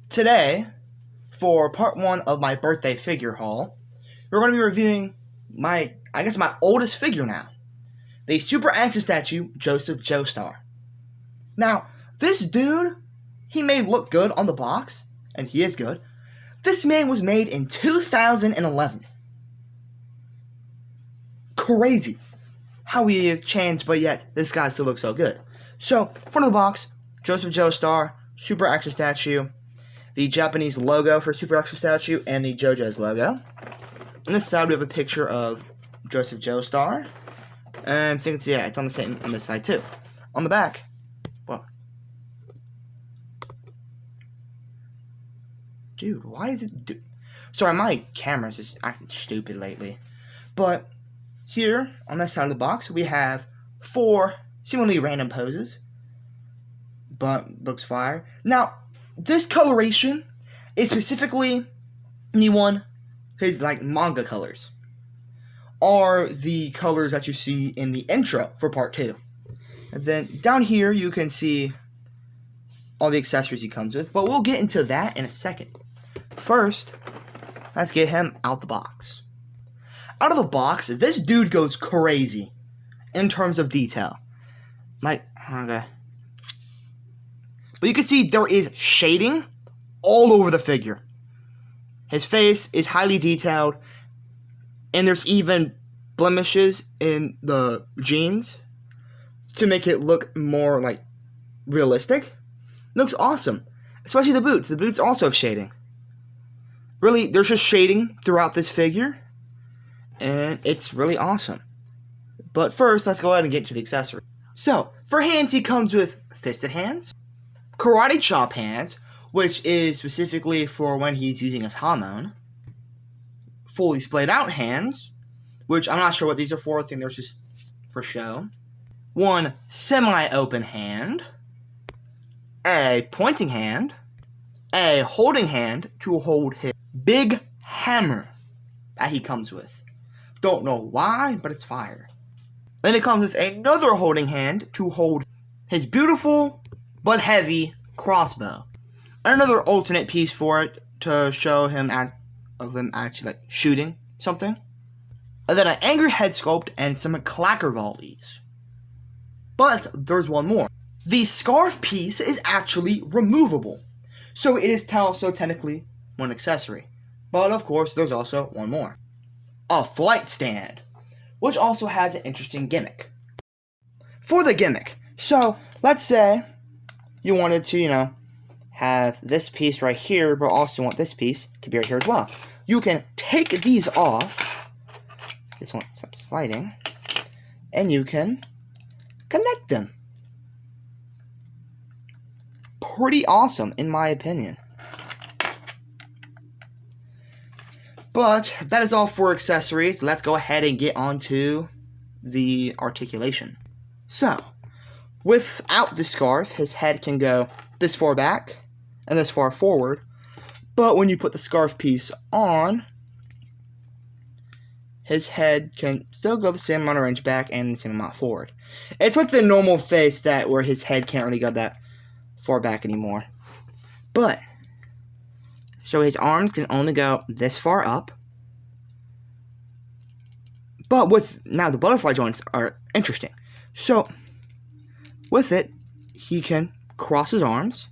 Today, for part one of my birthday figure haul, we're going to be reviewing my oldest figure now, the Super Action statue, Joestar. Now, this dude, he may look good on the box, and he is good. This man was made in 2011. Crazy how we have changed, but yet this guy still looks so good. So, front of the box, Joestar, Super Action statue, the Japanese logo for Super Action statue, and the JoJo's logo. On this side, we have a picture of Joestar, and I think it's on the same on this side too. On the back, well, dude, why is it? Sorry, my camera's just acting stupid lately. But here on this side of the box, we have 4 seemingly random poses, but looks fire. Now, this coloration is specifically his manga colors, are the colors that you see in the intro for part 2. And then down here you can see all the accessories he comes with, but we'll get into that in a second. First, let's get him out the box. Out of the box, this dude goes crazy in terms of detail. Okay. But you can see there is shading all over the figure. His face is highly detailed, and there's even blemishes in the jeans to make it look more realistic. Looks awesome, especially the boots. The boots also have shading. Really, there's just shading throughout this figure, and it's really awesome. But first, let's go ahead and get to the accessory. So, for hands, he comes with fisted hands, karate chop hands, which is specifically for when he's using his hamon. Fully splayed out hands, which I'm not sure what these are for. I think they're just for show. 1 semi-open hand, a pointing hand, a holding hand to hold his big hammer that he comes with. Don't know why, but it's fire. Then it comes with another holding hand to hold his beautiful but heavy crossbow. Another alternate piece for it to show him actually shooting something. And then an angry head sculpt and some clacker volleys. But there's one more. The scarf piece is actually removable, so it is also technically one accessory. But of course, there's also one more. A flight stand, which also has an interesting gimmick. For the gimmick, so let's say you wanted to, have this piece right here, but also want this piece to be right here as well. You can take these off. This one stops sliding, and you can connect them. Pretty awesome, in my opinion. But that is all for accessories. Let's go ahead and get on to the articulation. So, without the scarf, his head can go this far back and this far forward. But when you put the scarf piece on, his head can still go the same amount of range back and the same amount forward. It's with the normal face where his head can't really go that far back anymore. But, so his arms can only go this far up. But now the butterfly joints are interesting. So, with it, he can cross his arms,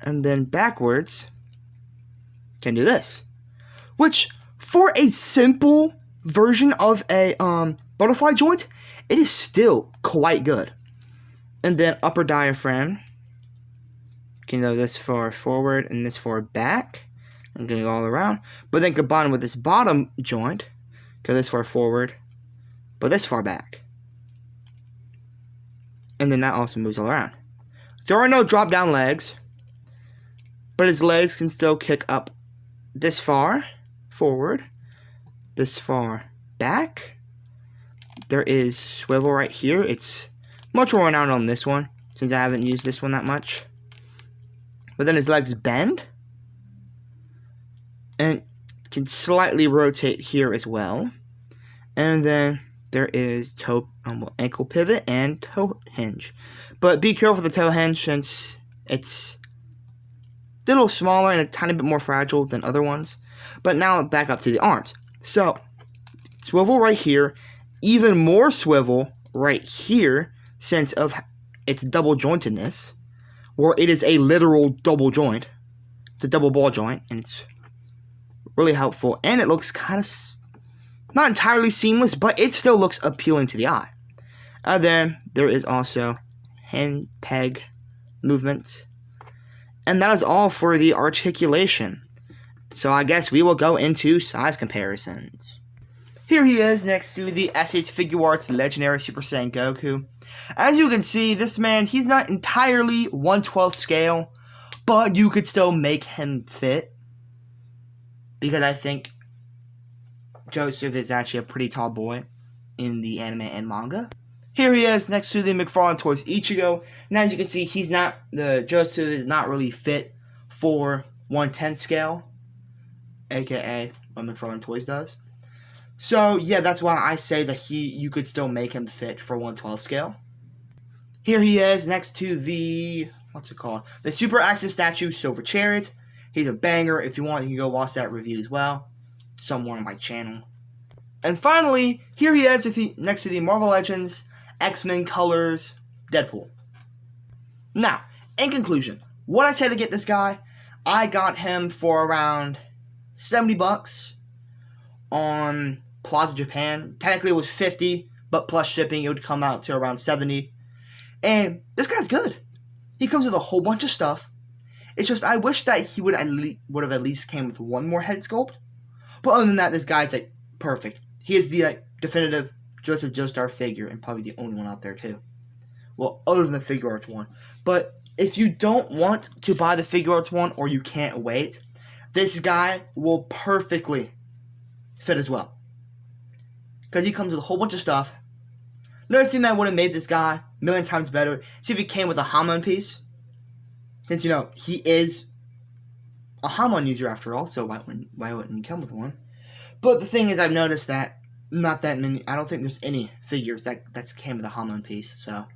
and then backwards can do this. Which, for a simple version of a butterfly joint, it is still quite good. And then upper diaphragm can go this far forward and this far back. I'm going to go all around. But then combined with this bottom joint, go this far forward, but this far back. And then that also moves all around. There are no drop down legs, but his legs can still kick up this far forward, this far back. There is swivel right here. It's much more renowned on this one, since I haven't used this one that much. But then his legs bend, and can slightly rotate here as well. And then there is ankle pivot and toe hinge. But be careful with the toe hinge, since it's They're a little smaller and a tiny bit more fragile than other ones. But now back up to the arms. So, swivel right here, even more swivel right here, since of its double jointedness, where it is a literal double joint, the double ball joint, and it's really helpful. And it looks kind of not entirely seamless, but it still looks appealing to the eye. And then there is also hand peg movement. And that is all for the articulation. So I guess we will go into size comparisons. Here he is next to the S.A.S Figure Arts Legendary Super Saiyan Goku. As you can see, this man, he's not entirely 1/12 scale, but you could still make him fit. Because I think Joseph is actually a pretty tall boy in the anime and manga. Here he is next to the McFarlane Toys Ichigo. And as you can see, Joseph is not really fit for 1/10 scale, aka what McFarlane Toys does. So yeah, that's why I say that you could still make him fit for 1/12 scale. Here he is next to the the Super Action Statue Silver Chariot. He's a banger. If you want, you can go watch that review as well, somewhere on my channel. And finally, here he is next to the Marvel Legends X-Men Colors Deadpool. Now, in conclusion, what I said to get this guy, I got him for around $70 on Plaza Japan. Technically it was $50, but plus shipping it would come out to around $70. And this guy's good. He comes with a whole bunch of stuff. It's just I wish that he would have at least came with one more head sculpt. But other than that, this guy's perfect. He is the definitive Joseph Joestar figure, and probably the only one out there too. Well, other than the Figure Arts one. But if you don't want to buy the Figure Arts one, or you can't wait, this guy will perfectly fit as well. Because he comes with a whole bunch of stuff. Another thing that would have made this guy a million times better, see if he came with a Hamon piece. Since, he is a Hamon user after all, so why wouldn't he come with one? But the thing is, I've noticed that not that many, I don't think there's any figures that came with a Hamon piece, so.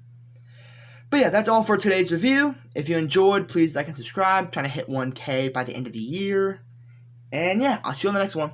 But yeah, that's all for today's review. If you enjoyed, please like and subscribe. Trying to hit 1K by the end of the year. And yeah, I'll see you on the next one.